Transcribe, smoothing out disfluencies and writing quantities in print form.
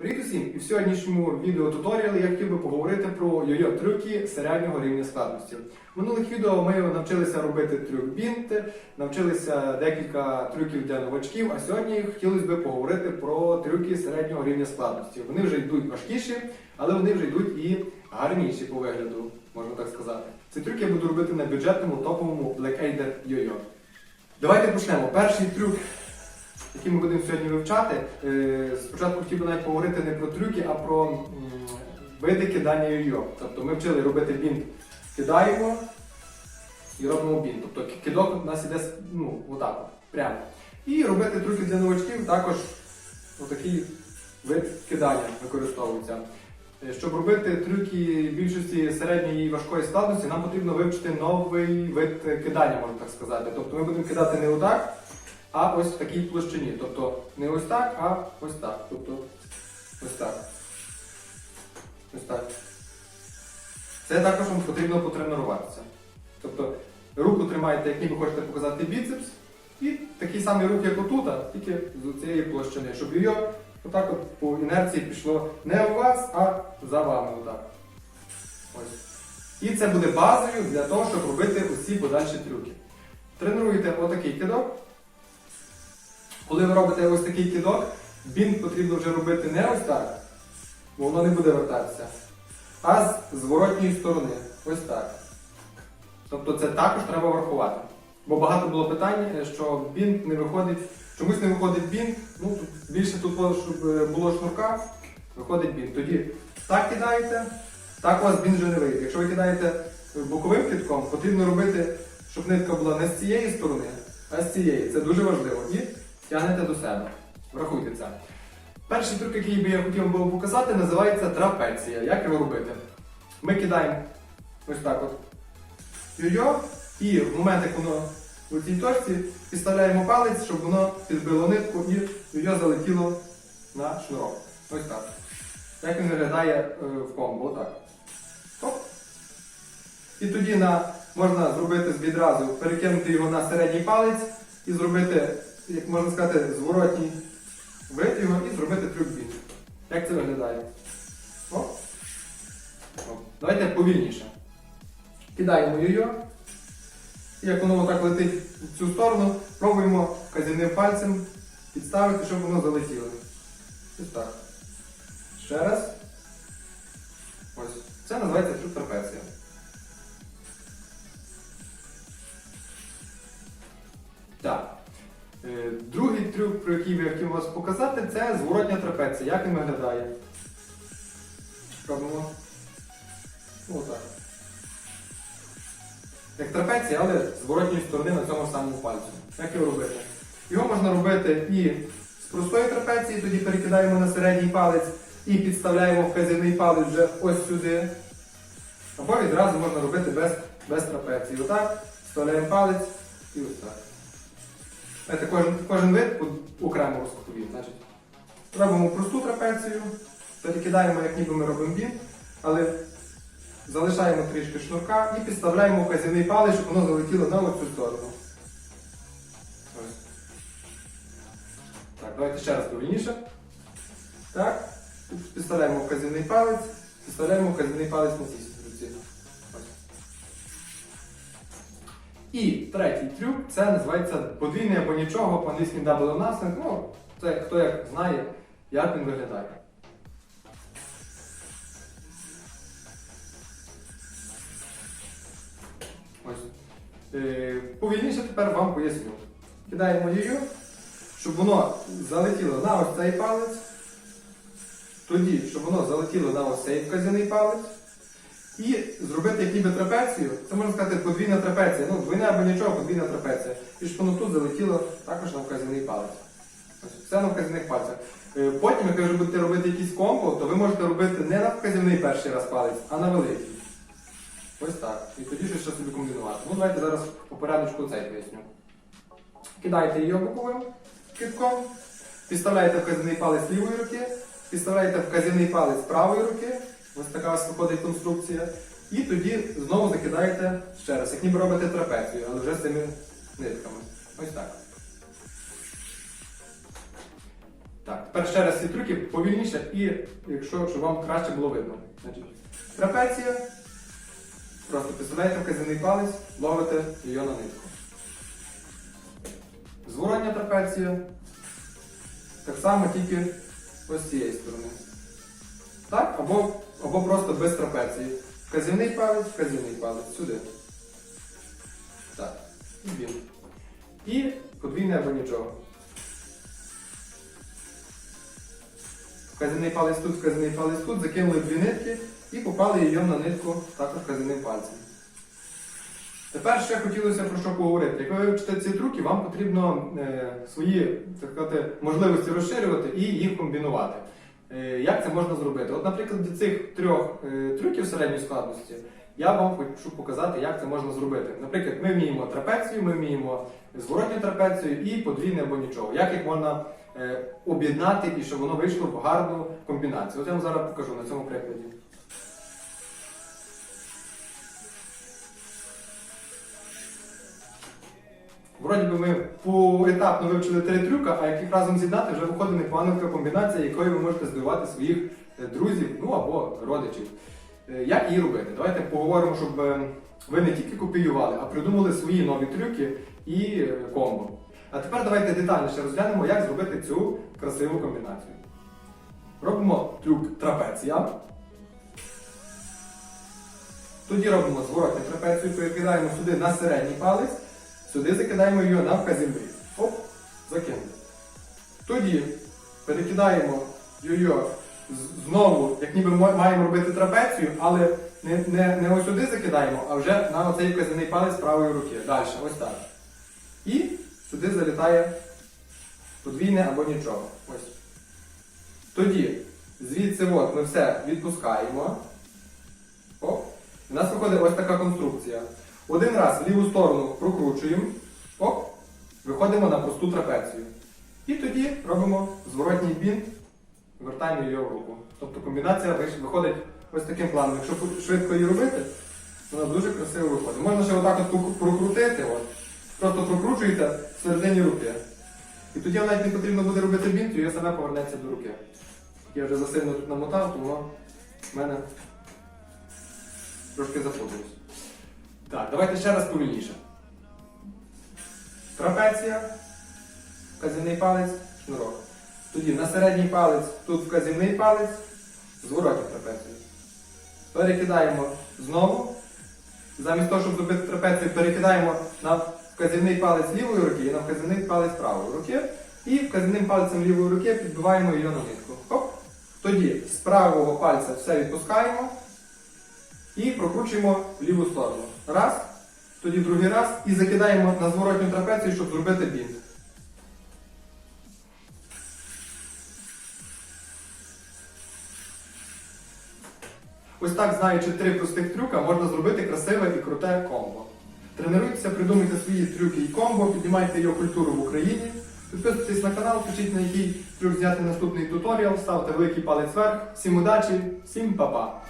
Привіт усім! І в сьогоднішньому відеотуторіалі я хотів би поговорити про йо-йо трюки середнього рівня складності. В минулих відео ми навчилися робити трюк бінт, навчилися декілька трюків для новачків, а сьогодні хотілося б поговорити про трюки середнього рівня складності. Вони вже йдуть важкіші, але вони вже йдуть і гарніші по вигляду, можна так сказати. Ці трюки я буду робити на бюджетному топовому Blackadder йо-йо. Давайте почнемо. Перший трюк, який ми будемо сьогодні вивчати, спочатку хотів би навіть поговорити не про трюки, а про види кидання йо-йо. Тобто ми вчили робити бінт, кидаємо і робимо бінт. Тобто кидок у нас іде отак от, прямо. І робити трюки для новачків також отакий вид кидання використовується. Щоб робити трюки більшості середньої і важкої складності, нам потрібно вивчити новий вид кидання, можна так сказати. Тобто ми будемо кидати не отак, а ось в такій площині. Тобто не ось так, а ось так. Тобто ось так. Ось так. Це також вам потрібно потренуватися. Тобто руку тримаєте, як ніби хочете показати біцепс, і такий самий рух, як отут, тільки з цієї площини, щоб його отак от по інерції пішло не у вас, а за вами. Отак. Ось. І це буде базою для того, щоб робити усі подальші трюки. Тренуєте отакий кидок. Коли ви робите ось такий кидок, бінт потрібно вже робити не ось так, бо воно не буде вертатися, а з зворотньої сторони. Ось так. Тобто це також треба врахувати. Бо багато було питань, що бінт не виходить, чомусь не виходить бінт, тут більше тут, щоб було шнурка, виходить бінт. Тоді так кидаєте, так у вас бінт вже не вийде. Якщо ви кидаєте боковим кидком, потрібно робити, щоб нитка була не з цієї сторони, а з цієї. Це дуже важливо. І тягнете до себе. Врахуйте це. Перший трюк, який би я хотів би показати, називається трапеція. Як його робити? Ми кидаємо ось так от йо-йо, і в момент, як воно у цій точці, підставляємо палець, щоб воно підбило нитку і йо-йо залетіло на шнурок. Ось так. Як він виглядає в комбо. Отак. Оп. І тоді можна зробити відразу, перекинути його на середній палець і зробити, як можна сказати, зворотній вид його і зробити трюк бінт. Як це виглядає? Оп. Оп. Давайте повільніше. Кидаємо йо-йо. І як воно отак летить в цю сторону, пробуємо вказівним пальцем підставити, щоб воно залетіло. Ось так. Ще раз. Ось. Це називається трюк трапеція. Так. Другий трюк, про який я хотів вас показати, це зворотня трапеція. Як він виглядає? Робимо. Отак. Як трапеція, але з зворотньої сторони на цьому самому пальцю. Як його робити? Його можна робити і з простої трапеції, тоді перекидаємо на середній палець і підставляємо вказівний палець вже ось сюди. Або відразу можна робити без трапеції. Отак, вставляємо палець і ось так. Кожен вид окремо розкопуємо. Значить, робимо просту трапецію, перекидаємо, як ніби ми робимо бінт, але залишаємо трішки шнурка і підставляємо вказівний палець, щоб воно залетіло на оцю сторону. Ось. Так, давайте ще раз повільніше. Так, підставляємо вказівний палець, підставляємо вказівний палець на цій руці. І третій трюк, це називається подвійний або нічого, по-англійськи double nothing. Це хто як знає, як він виглядає. Ось. Повільніше тепер вам поясню. Кидаємо йо-йо, щоб воно залетіло на ось цей палець. Тоді, щоб воно залетіло на ось цей вказівний палець. І зробити як ніби трапецію, це можна сказати подвійна трапеція. Двойне або нічого, подвійна трапеція. І щоб воно тут залетіло також на вказівний палець. Ось, все на вказівних пальцях. Потім, як ви вже будете робити якісь комбо, то ви можете робити не на вказівний перший раз палець, а на великий. Ось так. І тоді щось собі комбінувати. Давайте зараз по порядочку цей поясню. Кидаєте її боковим кидком, підставляєте вказівний палець лівої руки, підставляєте вказівний палець правої руки. Ось така у вас виходить конструкція. І тоді знову закидаєте ще раз, як ніби робите трапецію, але вже з цими нитками. Ось так. Так, тепер ще раз ці трюки повільніше і якщо щоб вам краще було видно. Значить, трапеція. Просто підставляєте вказівний палець, ловите її на нитку. Зворотня трапеція. Так само тільки ось з цієї сторони. Так, або просто без трапеції. Вказівний палець, сюди. Так, і бінт. І подвійне або нічого. Вказівний палець тут, закинули дві нитки і попали її на нитку також вказівним пальцем. Тепер ще хотілося про що поговорити. Як ви вивчите ці трюки, вам потрібно свої, так сказати, можливості розширювати і їх комбінувати. Як це можна зробити? От, наприклад, для цих трьох трюків середньої складності я вам хочу показати, як це можна зробити. Наприклад, ми вміємо трапецію, ми вміємо зворотню трапецію і подвійне або нічого. Як їх можна об'єднати і щоб воно вийшло в гарну комбінацію. От я вам зараз покажу на цьому прикладі. Вроді би ми поетапно вивчили 3 трюка, а як їх разом з'єднати, вже виходить непогана комбінація, якою ви можете здивувати своїх друзів, ну або родичів. Як її робити? Давайте поговоримо, щоб ви не тільки копіювали, а придумали свої нові трюки і комбо. А тепер давайте детальніше розглянемо, як зробити цю красиву комбінацію. Робимо трюк трапеція. Тоді робимо зворотню трапецію, перекидаємо сюди на середній палець, сюди закидаємо її на вказівний. Оп, закинули. Тоді перекидаємо її знову, як ніби маємо робити трапецію, але не ось сюди закидаємо, а вже на оцей вказівний палець правої руки. Далі, ось так. І сюди залітає подвійне або нічого. Ось. Тоді звідси от ми все відпускаємо. Оп. У нас виходить ось така конструкція. Один раз в ліву сторону прокручуємо. Оп. Виходимо на просту трапецію. І тоді робимо зворотній бінт, вертаємо її в руку. Тобто комбінація виходить ось таким планом. Якщо швидко її робити, вона дуже красиво виходить. Можна ще отак от прокрутити. От. Просто прокручуєте всередині руки. І тоді навіть не потрібно буде робити бінт, і саме повернеться до руки. Я вже засильно тут намотав, тому в мене трошки заплуталось. Так, давайте ще раз повільніше. Трапеція, вказівний палець, шнурок. Тоді на середній палець, тут вказівний палець, зворотню трапецію. Перекидаємо знову. Замість того, щоб зробити трапецію, перекидаємо на вказівний палець лівої руки і на вказівний палець правої руки. І вказівним пальцем лівої руки підбиваємо її на нитку. Хоп. Тоді з правого пальця все відпускаємо і прокручуємо в ліву сторону. Раз, тоді другий раз і закидаємо на зворотню трапецію, щоб зробити бінт. Ось так, знаючи 3 простих трюка, можна зробити красиве і круте комбо. Тренуйтеся, придумуйте свої трюки і комбо, піднімайте його культуру в Україні. Підписуйтесь на канал, пишіть на який трюк зняти наступний туторіал, ставте великий палець вверх. Всім удачі, всім па-па!